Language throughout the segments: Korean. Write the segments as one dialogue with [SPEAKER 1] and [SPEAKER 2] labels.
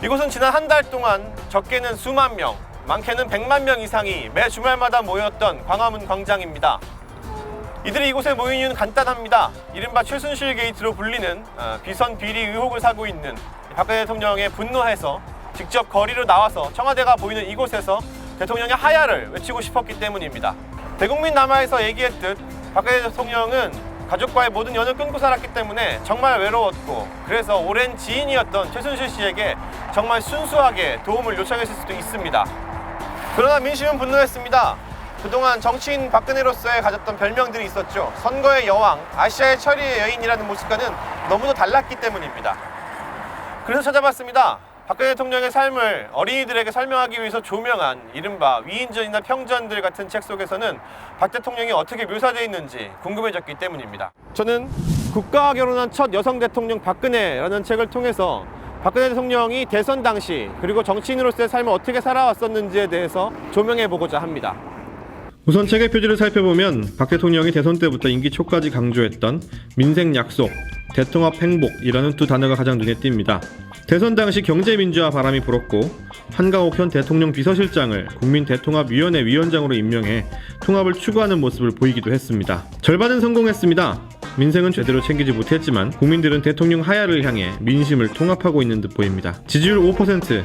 [SPEAKER 1] 이곳은 지난 한 달 동안 적게는 수만 명, 많게는 100만 명 이상이 매 주말마다 모였던 광화문 광장입니다. 이들이 이곳에 모인 이유는 간단합니다. 이른바 최순실 게이트로 불리는 비선 비리 의혹을 사고 있는 박근혜 대통령에 분노해서 직접 거리로 나와서 청와대가 보이는 이곳에서 대통령의 하야를 외치고 싶었기 때문입니다. 대국민 남하에서 얘기했듯 박근혜 대통령은 가족과의 모든 연을 끊고 살았기 때문에 정말 외로웠고, 그래서 오랜 지인이었던 최순실 씨에게 정말 순수하게 도움을 요청했을 수도 있습니다. 그러나 민심은 분노했습니다. 그동안 정치인 박근혜로서의 가졌던 별명들이 있었죠. 선거의 여왕, 아시아의 철의의 여인이라는 모습과는 너무도 달랐기 때문입니다. 그래서 찾아봤습니다. 박근혜 대통령의 삶을 어린이들에게 설명하기 위해서 조명한 이른바 위인전이나 평전들 같은 책 속에서는 박 대통령이 어떻게 묘사되어 있는지 궁금해졌기 때문입니다. 저는 국가와 결혼한 첫 여성 대통령 박근혜라는 책을 통해서 박근혜 대통령이 대선 당시 그리고 정치인으로서의 삶을 어떻게 살아왔었는지에 대해서 조명해보고자 합니다. 우선 책의 표지를 살펴보면 박 대통령이 대선 때부터 임기 초까지 강조했던 민생 약속, 대통합 행복이라는 두 단어가 가장 눈에 띕니다. 대선 당시 경제민주화 바람이 불었고 한강옥 현 대통령 비서실장을 국민대통합위원회 위원장으로 임명해 통합을 추구하는 모습을 보이기도 했습니다. 절반은 성공했습니다. 민생은 제대로 챙기지 못했지만 국민들은 대통령 하야를 향해 민심을 통합하고 있는 듯 보입니다. 지지율 5%.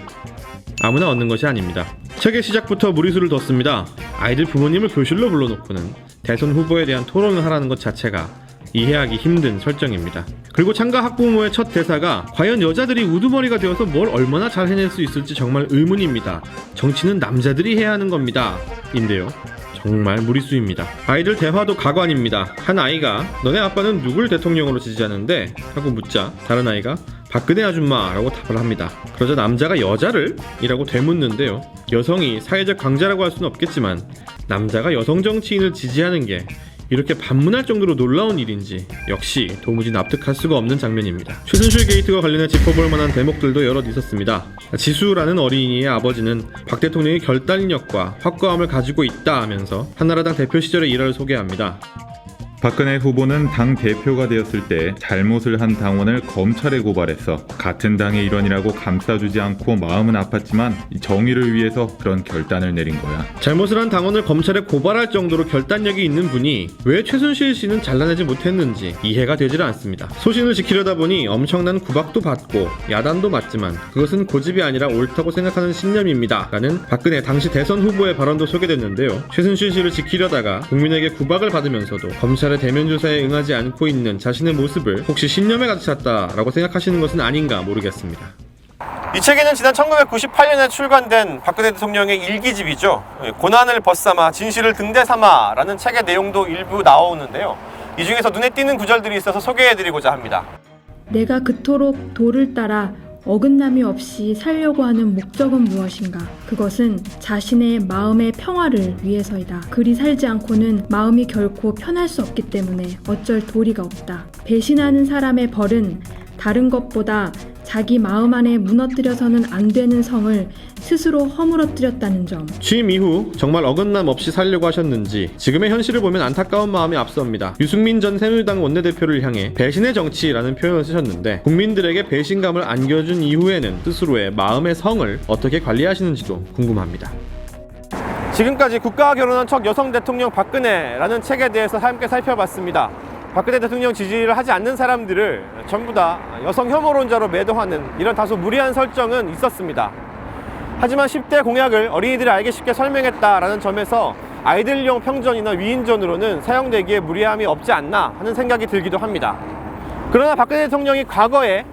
[SPEAKER 1] 아무나 얻는 것이 아닙니다. 책의 시작부터 무리수를 뒀습니다. 아이들 부모님을 교실로 불러놓고는 대선 후보에 대한 토론을 하라는 것 자체가 이해하기 힘든 설정입니다. 그리고 참가 학부모의 첫 대사가 과연 여자들이 우두머리가 되어서 뭘 얼마나 잘 해낼 수 있을지 정말 의문입니다. 정치는 남자들이 해야 하는 겁니다. 인데요. 정말 무리수입니다. 아이들 대화도 가관입니다. 한 아이가 너네 아빠는 누굴 대통령으로 지지하는데? 하고 묻자 다른 아이가 박근혜 아줌마라고 답을 합니다. 그러자 남자가 여자를? 이라고 되묻는데요. 여성이 사회적 강자라고 할 수는 없겠지만 남자가 여성 정치인을 지지하는 게 이렇게 반문할 정도로 놀라운 일인지 역시 도무지 납득할 수가 없는 장면입니다. 최순실 게이트와 관련해 짚어볼 만한 대목들도 여럿 있었습니다. 지수라는 어린이의 아버지는 박 대통령의 결단력과 확고함을 가지고 있다 하면서 한나라당 대표 시절의 일화를 소개합니다.
[SPEAKER 2] 박근혜 후보는 당 대표가 되었을 때 잘못을 한 당원을 검찰에 고발했어. 같은 당의 일원이라고 감싸주지 않고 마음은 아팠지만 정의를 위해서 그런 결단을 내린 거야.
[SPEAKER 1] 잘못을 한 당원을 검찰에 고발할 정도로 결단력이 있는 분이 왜 최순실 씨는 잘라내지 못했는지 이해가 되질 않습니다. 소신을 지키려다 보니 엄청난 구박도 받고 야단도 맞지만 그것은 고집이 아니라 옳다고 생각하는 신념입니다 라는 박근혜 당시 대선 후보의 발언도 소개됐는데요. 최순실 씨를 지키려다가 국민에게 구박을 받으면서도 검찰 대면 조사에 응하지 않고 있는 자신의 모습을 혹시 신념에 가득 찼다라고 생각하시는 것은 아닌가 모르겠습니다. 이 책에는 지난 1998년에 출간된 박근혜 대통령의 일기집이죠. 고난을 벗삼아 진실을 등대 삼아 라는 책의 내용도 일부 나오는데요. 이 중에서 눈에 띄는 구절들이 있어서 소개해드리고자 합니다.
[SPEAKER 3] 내가 그토록 도를 따라 어긋남이 없이 살려고 하는 목적은 무엇인가? 그것은 자신의 마음의 평화를 위해서이다. 그리 살지 않고는 마음이 결코 편할 수 없기 때문에 어쩔 도리가 없다. 배신하는 사람의 벌은 다른 것보다 자기 마음 안에 무너뜨려서는 안 되는 성을 스스로 허물어뜨렸다는 점.
[SPEAKER 1] 취임 이후 정말 어긋남 없이 살려고 하셨는지 지금의 현실을 보면 안타까운 마음이 앞섭니다. 유승민 전 새누리당 원내대표를 향해 배신의 정치라는 표현을 쓰셨는데 국민들에게 배신감을 안겨준 이후에는 스스로의 마음의 성을 어떻게 관리하시는지도 궁금합니다. 지금까지 국가와 결혼한 첫 여성 대통령 박근혜라는 책에 대해서 함께 살펴봤습니다. 박근혜 대통령 지지를 하지 않는 사람들을 전부 다 여성 혐오론자로 매도하는 이런 다소 무리한 설정은 있었습니다. 하지만 10대 공약을 어린이들이 알기 쉽게 설명했다라는 점에서 아이들용 평전이나 위인전으로는 사용되기에 무리함이 없지 않나 하는 생각이 들기도 합니다. 그러나 박근혜 대통령이 과거에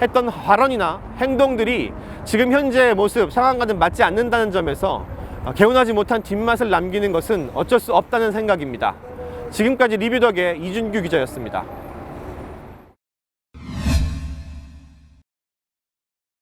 [SPEAKER 1] 했던 발언이나 행동들이 지금 현재의 모습, 상황과는 맞지 않는다는 점에서 개운하지 못한 뒷맛을 남기는 것은 어쩔 수 없다는 생각입니다. 지금까지 리뷰덕의 이준규 기자였습니다.